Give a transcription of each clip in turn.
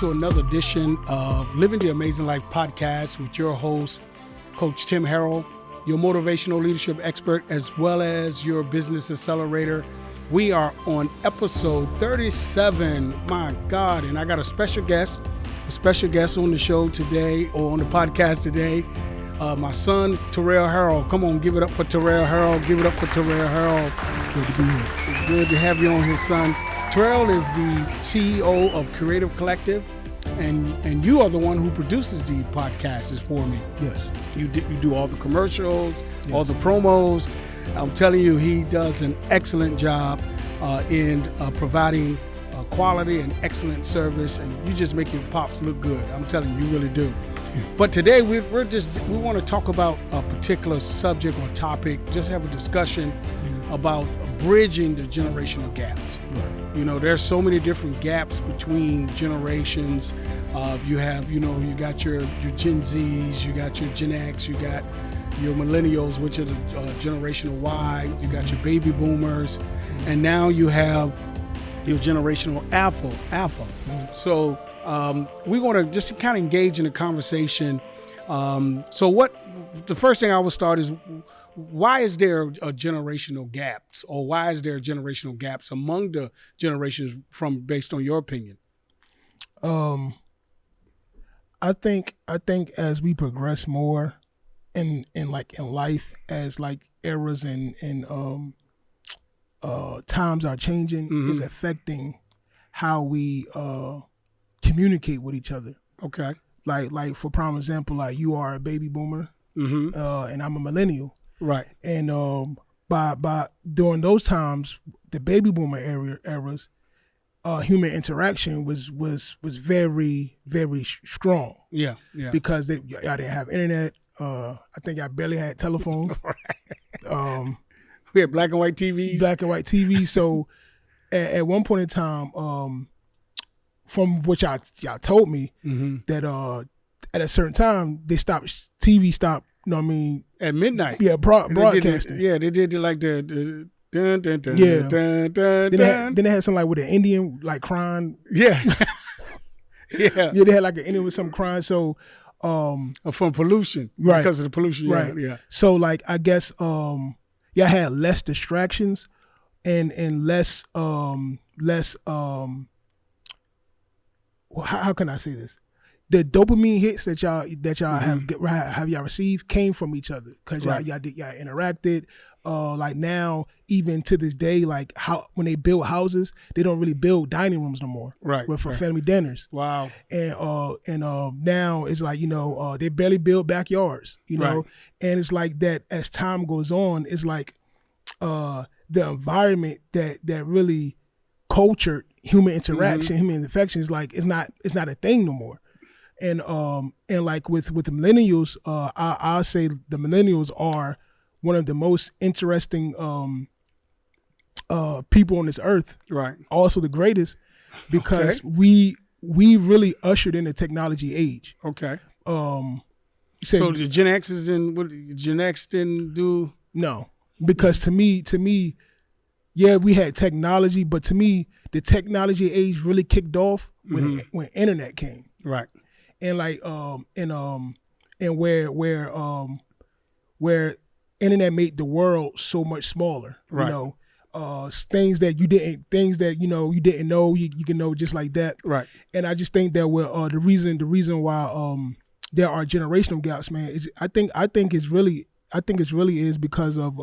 to another edition of Living the Amazing Life podcast with your host, Coach Tim Harrell, your motivational leadership expert, as well as your business accelerator. We are on episode 37, my God, and I got a special guest on the show today, or on the podcast today, my son, Terrell Harrell. Come on, give it up for Terrell Harrell. Give it up for Terrell Harrell. It's good to be here. It's good to have you on here, son. Terrell is the CEO of Creative Collective, and you are the one who produces the podcasts for me. Yes. You do all the commercials, all the promos. I'm telling you, he does an excellent job in providing quality and excellent service, and you just make your pops look good. I'm telling you, you really do. But today we want to talk about a particular subject or topic, just have a discussion about bridging the generational gaps. Right. You know, there's so many different gaps between generations. You got your Gen Zs, you got your Gen X, you got your millennials, which are the generational Y, you got your baby boomers, and now you have your generational alpha. So we want to just kind of engage in a conversation. So the first thing I will start is, why is there a generational gaps, or why is there generational gaps among the generations based on your opinion? I think as we progress more in life, as like eras and times are changing, is affecting how we communicate with each other. Okay. Like for prime example, like you are a baby boomer, and I'm a millennial. Right. And by during those times, the baby boomer eras, human interaction was very, very strong. Yeah. Because y'all didn't have internet. I think I barely had telephones. Right. We had black and white TVs. So at one point in time, from which y'all told me, that at a certain time TV stopped. You know what I mean? At midnight. Yeah, broadcasting. They did like the dun dun dun yeah. dun dun Then they had something like with an Indian like crying. Yeah. Yeah. Yeah, they had like an Indian with some crying. So from pollution. Right. Because of the pollution. Right. Yeah. So like I guess y'all had less distractions and less how can I say this? The dopamine hits that y'all have y'all received came from each other, because y'all interacted. Like now, even to this day, like how when they build houses, they don't really build dining rooms no more. Right. For family dinners. Wow. And now it's like, they barely build backyards. Right. And it's like that as time goes on, it's like the environment that really cultured human interaction, human affection is like it's not a thing no more. And like with the millennials, I'll say the millennials are one of the most interesting people on this earth. Right. Also the greatest, because we really ushered in the technology age. Okay. So the Gen X's Gen X didn't do? No, because to me, yeah, we had technology, but to me, the technology age really kicked off when internet came. Right. And like and where internet made the world so much smaller. Right. Things that you didn't know, you can know just like that. Right. And I just think that the reason why there are generational gaps, man, is I think it's really is because of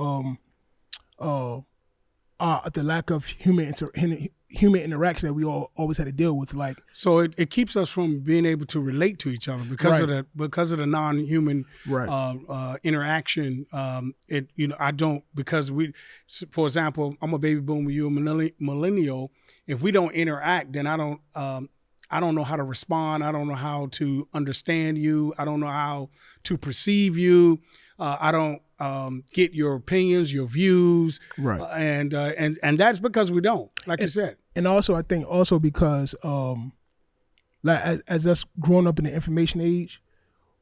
the lack of human interaction that we always had to deal with. Like, so it keeps us from being able to relate to each other because of the non-human interaction. For example, I'm a baby boomer, you're a millennial. If we don't interact, then I don't know how to respond. I don't know how to understand you. I don't know how to perceive you. I don't get your opinions, your views, right? And that's because we don't, like you said. And also, I think because like as us growing up in the information age,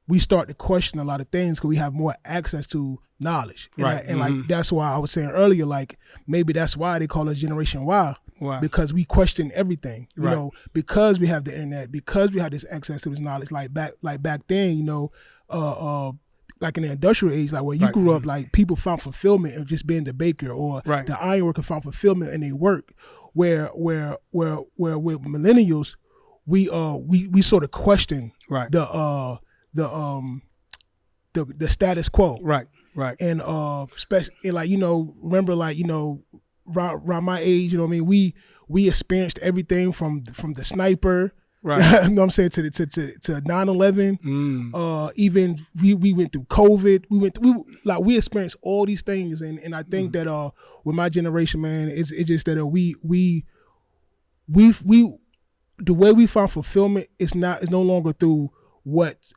we start to question a lot of things because we have more access to knowledge, right? And like that's why I was saying earlier, like maybe that's why they call us Generation Y, Wow. because we question everything. You Right. know, because we have the internet, because we have this access to this knowledge. Like back then, you know, like in the industrial age, like where you Right. grew up, like people found fulfillment of just being the baker or Right. the ironworker found fulfillment in their work. Where with millennials, we sort of question Right. the status quo. Right. Right. And especially like, you know, remember, like, you know, around my age, you know what I mean, we experienced everything from the sniper, Right. you know what I'm saying, to 9/11. Even we went through COVID. We experienced all these things, and I think that with my generation, man, it's just that we the way we find fulfillment is no longer through what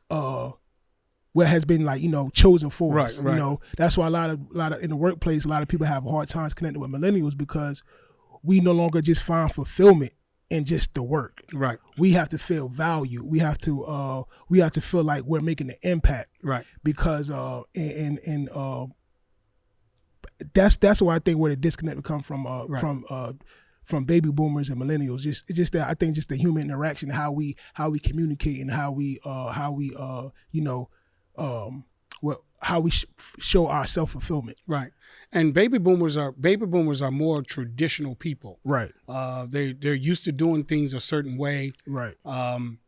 has been, like, you know, chosen for us. Right. You know, that's why a lot of in the workplace, a lot of people have hard times connecting with millennials, because we no longer just find fulfillment in just the work. Right. We have to feel value. We have to feel like we're making an impact. Right. Because that's where I think where the disconnect would come from from baby boomers and millennials. It's just that I think just the human interaction, how we communicate, and how we show our self-fulfillment. Right. And baby boomers are more traditional people. Right. They're used to doing things a certain way. Right. And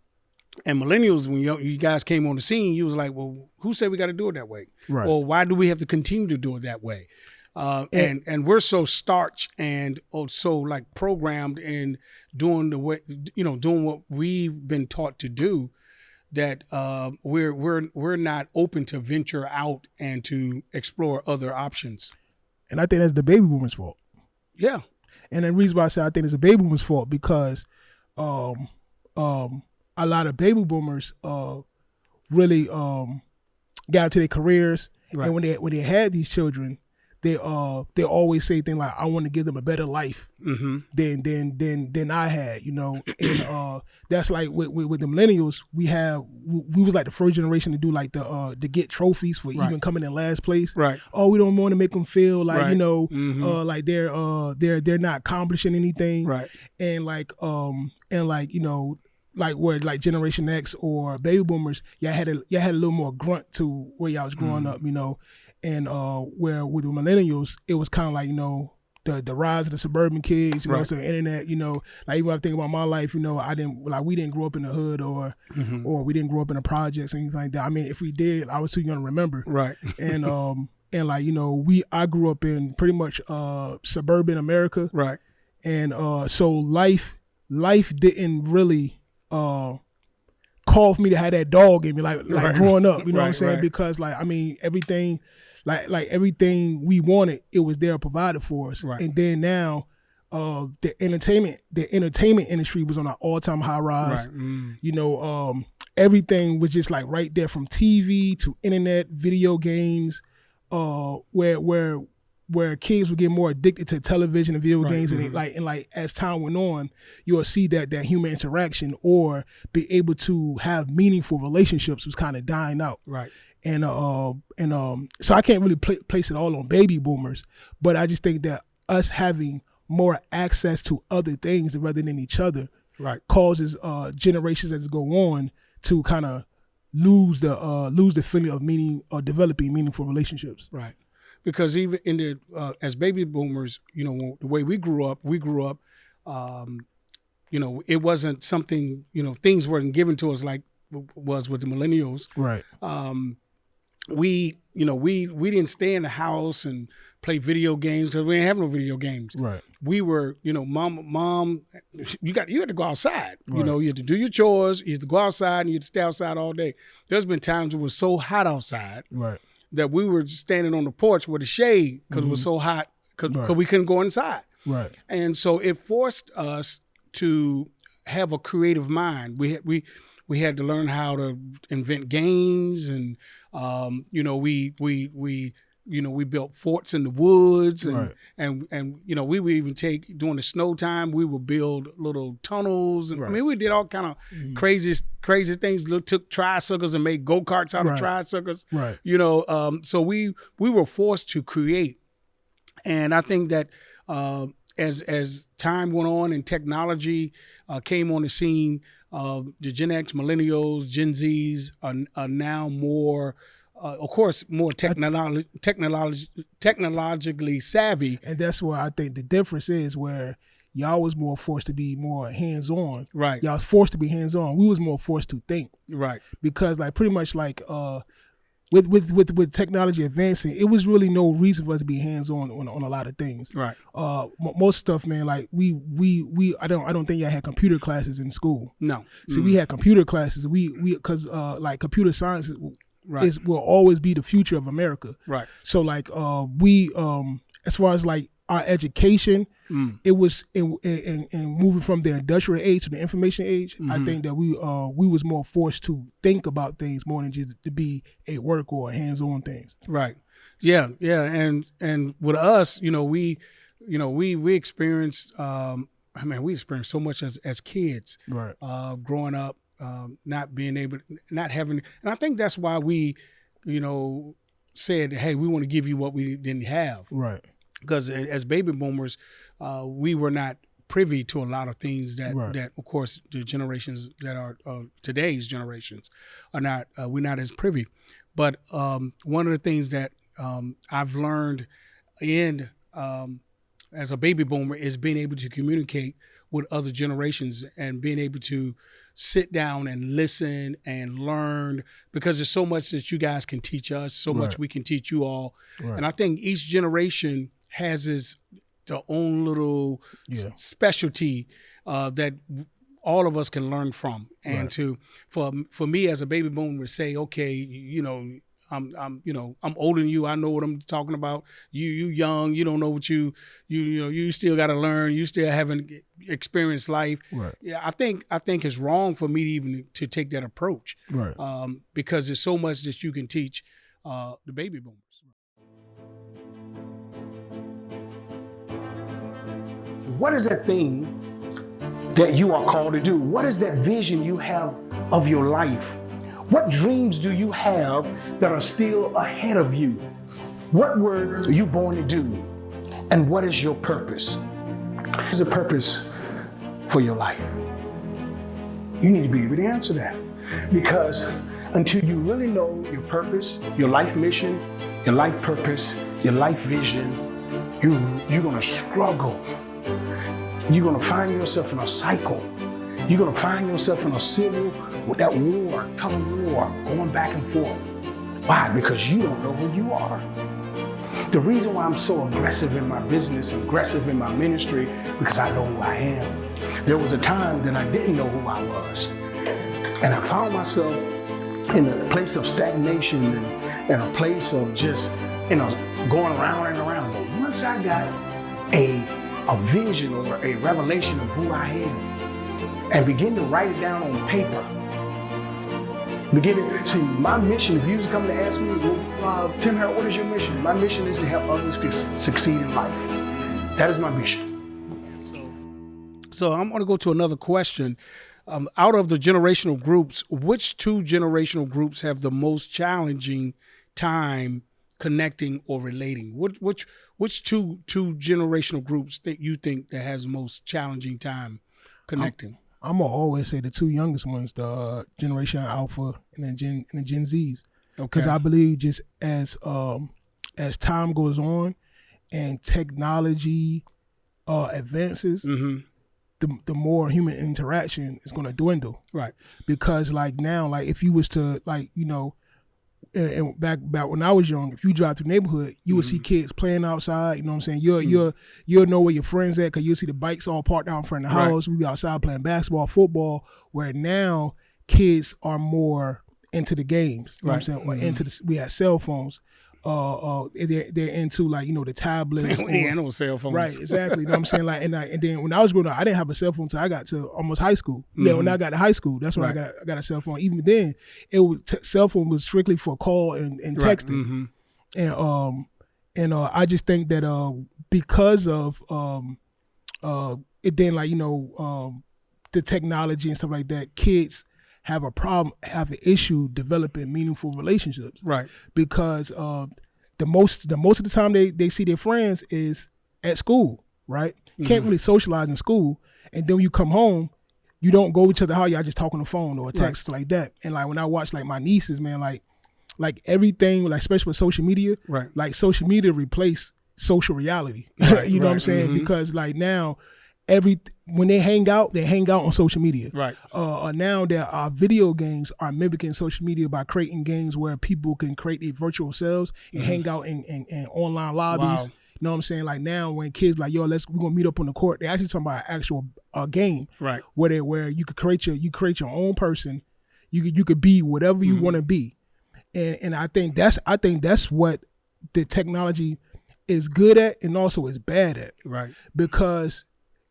millennials, when you guys came on the scene, you was like, well, who said we got to do it that way? Right. Or why do we have to continue to do it that way? And we're so starched and so like programmed in doing doing what we've been taught to do, that we're not open to venture out and to explore other options. And I think that's the baby boomers' fault. Yeah. And the reason why I say I think it's the baby boomers' fault, because a lot of baby boomers really got into their careers, right. and when they had these children, they always say things like, I want to give them a better life than I had, you know. And that's like with the millennials, we was like the first generation to do like to get trophies for even coming in last place. Right. Oh, we don't want to make them feel like, right. you know, like they're not accomplishing anything. Right. And like you know, like where like Generation X or baby boomers, y'all had a little more grunt to where y'all was growing up, you know. And where with the millennials, it was kind of like, you know, the rise of the suburban kids, you know, so the internet, you know, like even when I think about my life, you know, we didn't grow up in the hood or we didn't grow up in the projects or anything like that. I mean, if we did, I was too young to remember. Right. And like, you know, I grew up in pretty much suburban America. Right. And so life didn't really call for me to have that dog in me, like growing up, you know what I'm saying? Because like, I mean, everything, like everything we wanted, it was there provided for us. Right. And then now, the entertainment industry was on an all-time high rise. Right. You know, everything was just like right there, from TV to internet, video games, where kids would get more addicted to television and video games, and like as time went on, you'll see that human interaction or be able to have meaningful relationships was kind of dying out. Right. And so I can't really place it all on baby boomers, but I just think that us having more access to other things rather than each other, right, causes generations as go on to kind of lose the feeling of meaning or developing meaningful relationships. Right. Because even in the as baby boomers, you know, the way we grew up, you know, it wasn't something, you know, things weren't given to us like was with the millennials. Right. We didn't stay in the house and play video games because we didn't have no video games. Right. We were, you know, mom, you had to go outside. Right. You know, you had to do your chores, you had to go outside, and you had to stay outside all day. There's been times it was so hot outside. Right. That we were just standing on the porch with a shade because it was so hot because we couldn't go inside. Right. And so it forced us to have a creative mind. We had to learn how to invent games, and you know, we built forts in the woods, and and you know, we would even take, during the snow time, we would build little tunnels, and I mean, we did all kind of crazy things. Took tricycles and made go-karts out of tricycles. Right. You know, so we were forced to create, and I think that as time went on and technology came on the scene, the Gen X, Millennials, Gen Zs are now more, of course, more technologically savvy. And that's where I think the difference is, where y'all was more forced to be more hands-on. Right. Y'all was forced to be hands-on. We was more forced to think. Right. Because like pretty much like with technology advancing, it was really no reason for us to be hands-on on a lot of things. Right. Most stuff, man, like we I don't think y'all had computer classes in school. No. See, we had computer classes. We because like computer science will always be the future of America. Right. So like we as far as like our education, it was in moving from the industrial age to the information age. I think that we was more forced to think about things more than just to be a work or hands-on things. Right. Yeah. And with us, we experienced, we experienced so much as kids, right? Growing up, not having, and I think that's why we, said, hey, we want to give you what we didn't have. Right. Because as baby boomers, we were not privy to a lot of things that, of course, the generations that are today's generations are not. We're not as privy. But one of the things that I've learned as a baby boomer is being able to communicate with other generations and being able to sit down and listen and learn, because there's so much that you guys can teach us, so much we can teach you all. Right. And I think each generation has their own little specialty that all of us can learn from. And for me as a baby boomer to say, okay, I'm older than you. I know what I'm talking about. You young. You don't know what you still got to learn. You still haven't experienced life. Right. Yeah, I think it's wrong for me to take that approach. Right. Because there's so much that you can teach the baby boomers. What is that thing that you are called to do? What is that vision you have of your life? What dreams do you have that are still ahead of you? What were you born to do? And what is your purpose? What is the purpose for your life? You need to be able to answer that. Because until you really know your purpose, your life mission, your life purpose, your life vision, you're going to struggle. You're going to find yourself in a cycle. You're going to find yourself in a civil, with that war, tug of war, going back and forth. Why? Because you don't know who you are. The reason why I'm so aggressive in my business, aggressive in my ministry, because I know who I am. There was a time that I didn't know who I was. And I found myself in a place of stagnation and a place of just, going around and around. But once I got a vision or a revelation of who I am, and begin to write it down on paper. See, my mission, if you was coming to ask me, Tim Harrell, what is your mission? My mission is to help others succeed in life. That is my mission. So I'm going to go to another question. Out of the generational groups, which two generational groups have the most challenging time connecting or relating? Which two generational groups that you think that has the most challenging time connecting? I'm gonna always say the two youngest ones, the Generation Alpha and the Gen Zs. Okay. Because I believe just as time goes on and technology advances, the more human interaction is gonna dwindle. Right. Because like now, like if you was to and back when I was young, if you drive through the neighborhood, you would see kids playing outside. You know what I'm saying? You'll know where your friends at, because you'll see the bikes all parked out in front of the house. We be outside playing basketball, football. Where now kids are more into the games. You know what I'm saying? Or into we have cell phones. They're into the tablets. We ain't no cell phones. Right, exactly. You know what I'm saying? And then when I was growing up, I didn't have a cell phone until I got to almost high school. Yeah, when I got to high school, that's when I got a cell phone. Even then, cell phone was strictly for call and texting. And I just think that because of it, then the technology and stuff like that, kids have an issue developing meaningful relationships. Right. Because the most of the time they see their friends is at school. right? Can't really socialize in school. And then when you come home, you don't go to the house, y'all just talk on the phone or text like that. And like when I watch like my nieces, man, like everything, like especially with social media, like social media replaced social reality. You know what I'm saying? Because like now, when they hang out on social media. Now there are video games are mimicking social media by creating games where people can create their virtual selves and hang out in online lobbies. You know what I'm saying? Like now when kids like, yo, we're gonna meet up on the court, they actually talking about an actual game. Where you could create your own person. You could be whatever you want to be. And I think that's what the technology is good at and also is bad at. Because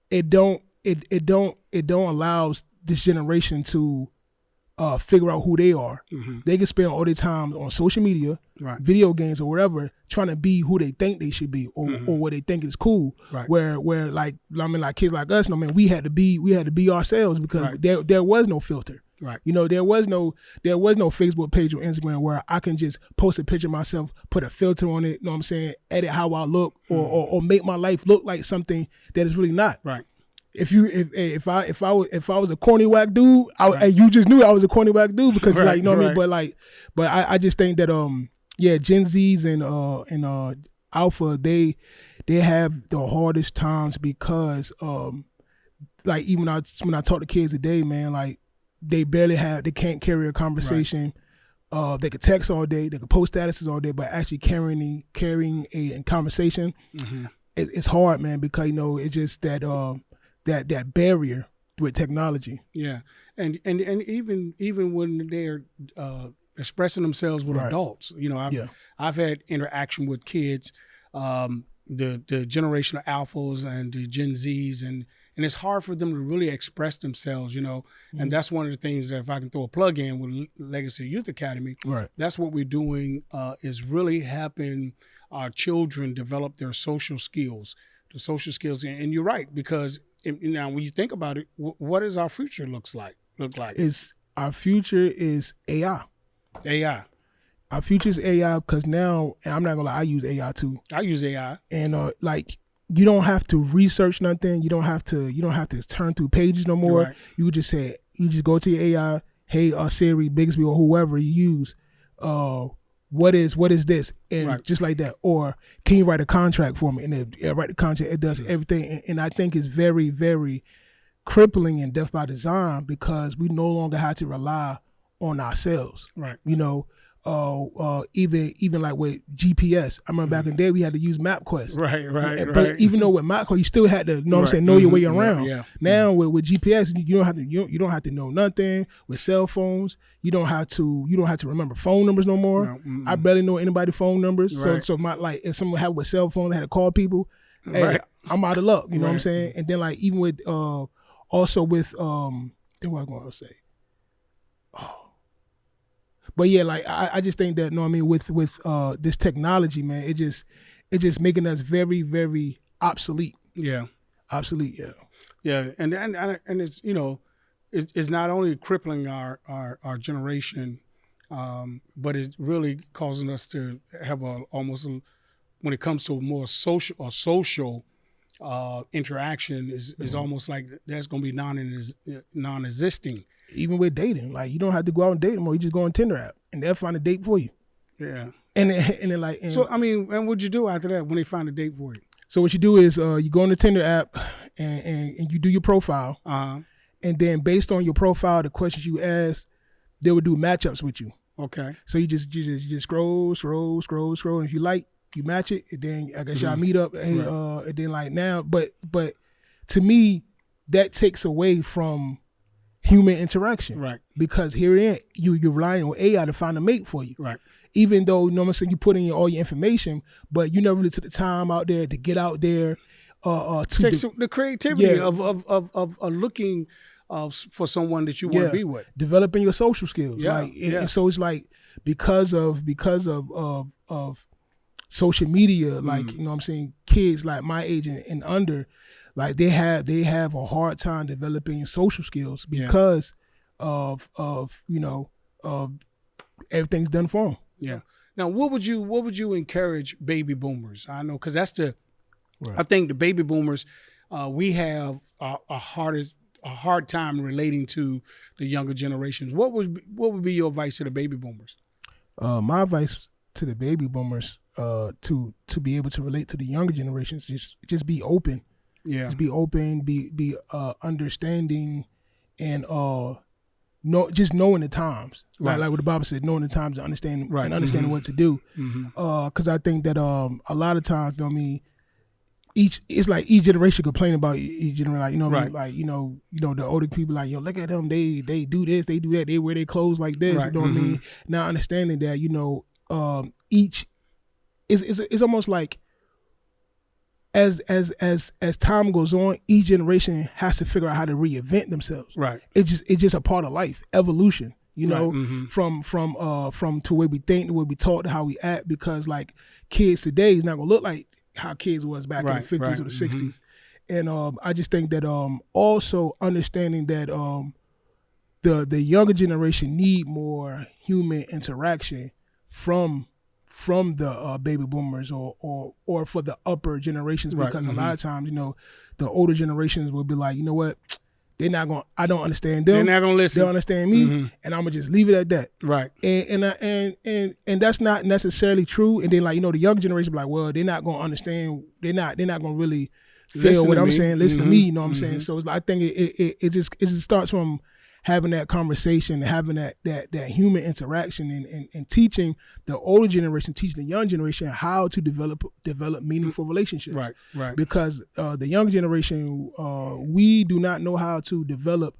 it don't allows this generation to figure out who they are. They can spend all their time on social media, video games or whatever, trying to be who they think they should be or what they think is cool. Where like I mean like kids like us, I mean we had to be ourselves because there was no filter. You know, there was no Facebook page or Instagram where I can just post a picture of myself, put a filter on it, you know what I'm saying, edit how I look or make my life look like something that is really not. If I was a corny whack dude, you just knew I was a corny whack dude because like you know what I mean. But I just think that Gen Zs and Alpha they have the hardest times because like even when I talk to kids today, man, like they can't carry a conversation. They could text all day, they could post statuses all day, but actually carrying a conversation, it's hard, man, because you know it's just that that barrier with technology. And even when they're expressing themselves with adults, you know, I've had interaction with kids, the generation of alphas and the Gen Zs, and it's hard for them to really express themselves, you know. And that's one of the things that if I can throw a plug in with Legacy Youth Academy, that's what we're doing is really helping our children develop their social skills, and you're right, because now when you think about it, what does our future look like? Our future is AI. Our future is AI because now, and I'm not gonna lie, I use AI too. I use AI, and like you don't have to research nothing. You don't have to turn through pages no more. You just go to your AI. Hey, Siri, Bixby, or whoever you use. What is this? And just like that. Or can you write a contract for me? And it write the contract. It does everything. And I think it's very, very crippling and death by design because we no longer have to rely on ourselves. You know, even like with GPS. I remember back in the day we had to use MapQuest. But even though with MapQuest you still had to, you know what I'm saying, know your way around. Now with GPS you don't have to know nothing. With cell phones you don't have to remember phone numbers no more. I barely know anybody's phone numbers. So my like if someone had with cell phone they had to call people, hey, I'm out of luck. You know what I'm saying? And then like even with also with what was I going to say? But yeah, like I just think that, you know what I mean, with this technology, man, it just making us very, very obsolete. Obsolete. And it's, you know, it's not only crippling our generation, but it's really causing us to have almost when it comes to more social interaction is almost like that's going to be non-existing. Even with dating, like you don't have to go out and date anymore. You just go on Tinder app and they'll find a date for you. And then like so I mean, and what'd you do after that when they find a date for you? So what you do is you go on the Tinder app and you do your profile, and then based on your profile, the questions you ask, they will do matchups with you. So you just scroll, and if you like, you match it, and then I guess y'all meet up, and then like now, but to me, that takes away from human interaction, because here you're relying on AI to find a mate for you, even though, you know what I'm saying, you put in all your information, but you never really took the time out there to get out there to takes the creativity of looking for someone that you want to be with, developing your social skills, and so it's like because of social media, like you know what I'm saying, kids like my age and under, like they have a hard time developing social skills because of you know everything's done for them. Now, what would you encourage baby boomers? I know because that's the I think the baby boomers, we have a hard time relating to the younger generations. What would be your advice to the baby boomers? My advice to the baby boomers, to be able to relate to the younger generations, just be open. Yeah. Just be open, be understanding, and just knowing the times. Right. Like what the Bible said, knowing the times and understanding what to do. Because I think that a lot of times, each generation complain about each generation, the older people like, yo, look at them, they do this, they do that, they wear their clothes like this, you know what I mean? Now understanding that, each it's almost like as time goes on, each generation has to figure out how to reinvent themselves. Right. It's just a part of life, evolution, from to where we think, to where we talk, to how we act, because like kids today is not gonna look like how kids was back in the 50s or the 60s. And I just think that also understanding that the younger generation need more human interaction from the baby boomers or for the upper generations, because a lot of times, the older generations will be like, you know what, they're not going, I don't understand them. They're not going to listen. They don't understand me, and I'm going to just leave it at that. Right. And that's not necessarily true. And then the younger generation be like, well, they're not going to understand. They're not going to really feel what I'm saying. Listen to me, you know what I'm saying? So it's like, I think it just starts from having that conversation, having that human interaction, and teaching the older generation, teaching the young generation how to develop meaningful relationships. Right. Because the young generation, we do not know how to develop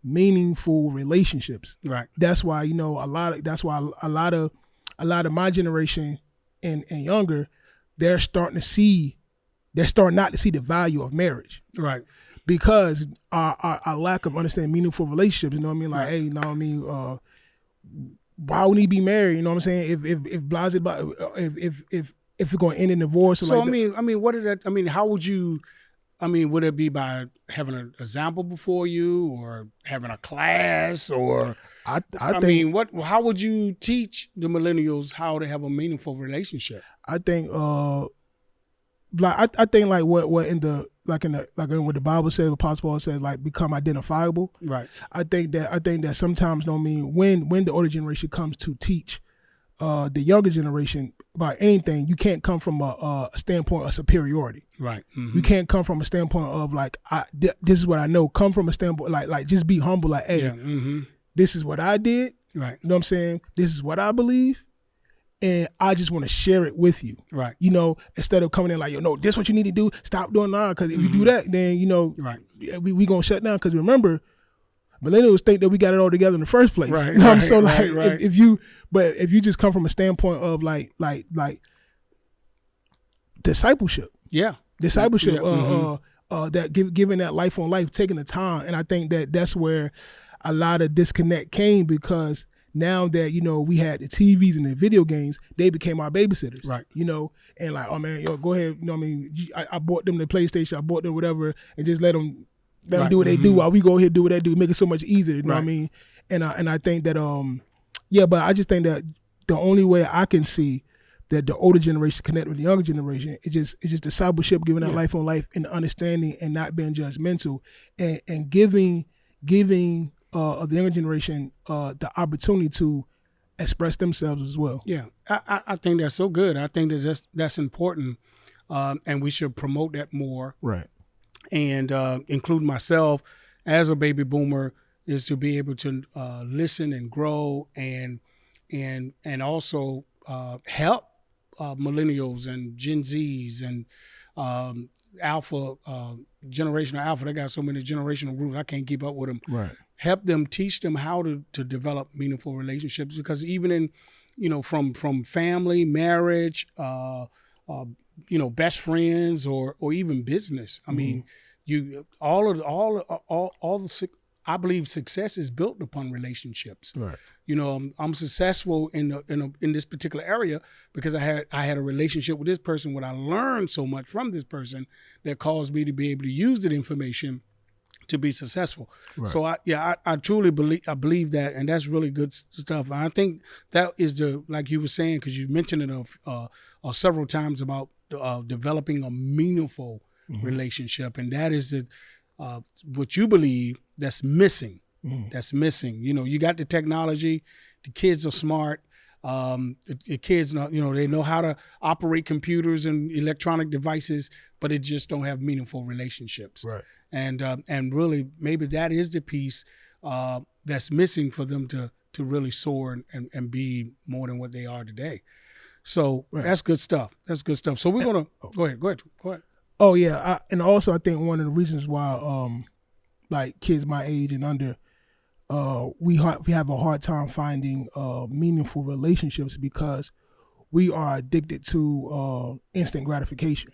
meaningful relationships. Right. That's why a lot of my generation and younger, they're starting not to see the value of marriage. Right. Because our lack of understanding meaningful relationships, you know what I mean? Like, hey, you know what I mean? Why would he be married? You know what I'm saying? If it's going to end in divorce. Or so like how would you? Would it be by having an example before you, or having a class, or I think how would you teach the millennials how to have a meaningful relationship? I think I think like what in the like what the Bible says, what Apostle Paul says, like become identifiable. Right. I think that sometimes when the older generation comes to teach the younger generation about anything, you can't come from a standpoint of superiority. Right. You can't come from a standpoint of like this is what I know. Come from a standpoint like just be humble. Like, hey, this is what I did. Right. You know what I'm saying? This is what I believe. And I just want to share it with you. Right. Instead of coming in like, no, this is what you need to do. Stop doing that. Because if you do that, then, we going to shut down. Because remember, millennials think that we got it all together in the first place. Right. If you just come from a standpoint of like discipleship. Yeah. Discipleship. That giving that life on life, taking the time. And I think that's where a lot of disconnect came, because now that, we had the TVs and the video games, they became our babysitters. Right. And like, oh man, go ahead. I bought them the PlayStation, I bought them whatever, and just let them do what they do while we go ahead and do what they do. Make it so much easier. You know what I mean? And I think that, but I just think that the only way I can see that the older generation connect with the younger generation is just discipleship, giving that life on life, and understanding and not being judgmental, and giving of the younger generation the opportunity to express themselves as well. Yeah, I think that's so good. I think that's important, and we should promote that more. Right. And include myself as a baby boomer, is to be able to listen and grow and also help millennials and Gen Zs and Alpha, generational Alpha. They got so many generational groups, I can't keep up with them. Right. Help them, teach them how to develop meaningful relationships, because even in, from family, marriage, best friends, or even business. I mean, I believe success is built upon relationships. Right. I'm successful in this particular area because I had a relationship with this person where I learned so much from this person that caused me to be able to use that information to be successful. Right. So I truly believe that, and that's really good stuff. And I think that is like you were saying, because you mentioned it several times about developing a meaningful relationship, and that is what you believe that's missing. That's missing. You know, you got the technology, the kids are smart. The kids know, they know how to operate computers and electronic devices, but it just don't have meaningful relationships. Right. And really, maybe that is the piece that's missing for them to really soar and be more than what they are today. So that's good stuff. That's good stuff. So we're gonna go ahead. Oh yeah, and also I think one of the reasons why like kids my age and under, we have a hard time finding meaningful relationships because we are addicted to instant gratification.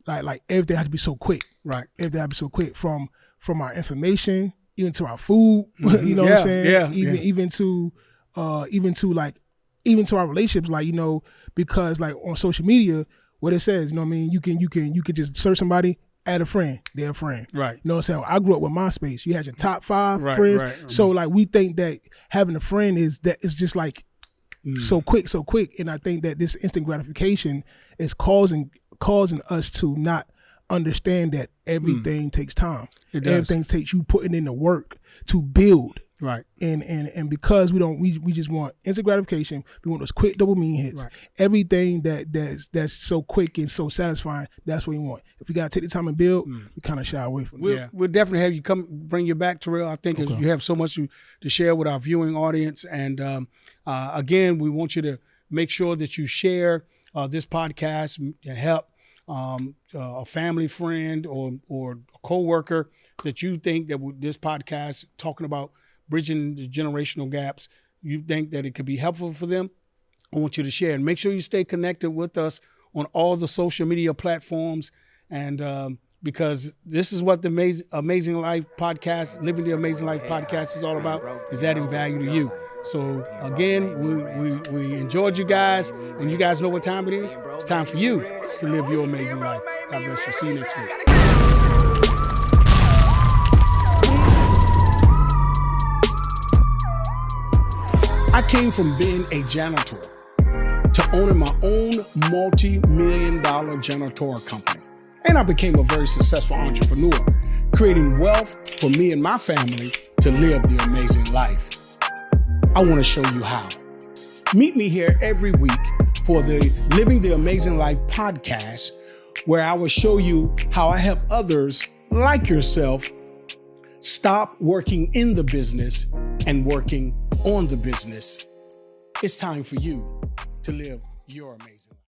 Like everything has to be so quick. Right. Everything has to be so quick from our information, even to our food. You know what I'm saying? Yeah. Even to our relationships. Like, because like on social media, what it says, you can just search somebody, add a friend, they're a friend. Right. You know what I'm saying? I grew up with MySpace. You had your top 5 friends. Right. So like we think that having a friend is just like so quick. And I think that this instant gratification is causing us to not understand that everything takes time. It does. Everything takes you putting in the work to build. Right. And because we just want instant gratification, we want those quick dopamine hits. Right. Everything that's so quick and so satisfying, that's what we want. If we gotta take the time and build, we kind of shy away from it. We'll definitely have you bring you back, Terrell. I think you have so much to share with our viewing audience. And again, we want you to make sure that you share this podcast and help a family friend or a coworker that you think that this podcast talking about bridging the generational gaps, you think that it could be helpful for them. I want you to share and make sure you stay connected with us on all the social media platforms. And because this is what the Amazing Life podcast, Living the Amazing Life podcast is all about, is adding value to you. So again, we enjoyed you guys, and you guys know what time it is. It's time for you to live your amazing life. God bless you. See you next week. I came from being a janitor to owning my own multi-million-dollar janitorial company. And I became a very successful entrepreneur, creating wealth for me and my family to live the amazing life. I want to show you how. Meet me here every week for the Living the Amazing Life podcast, where I will show you how I help others like yourself stop working in the business and working on the business. It's time for you to live your amazing life.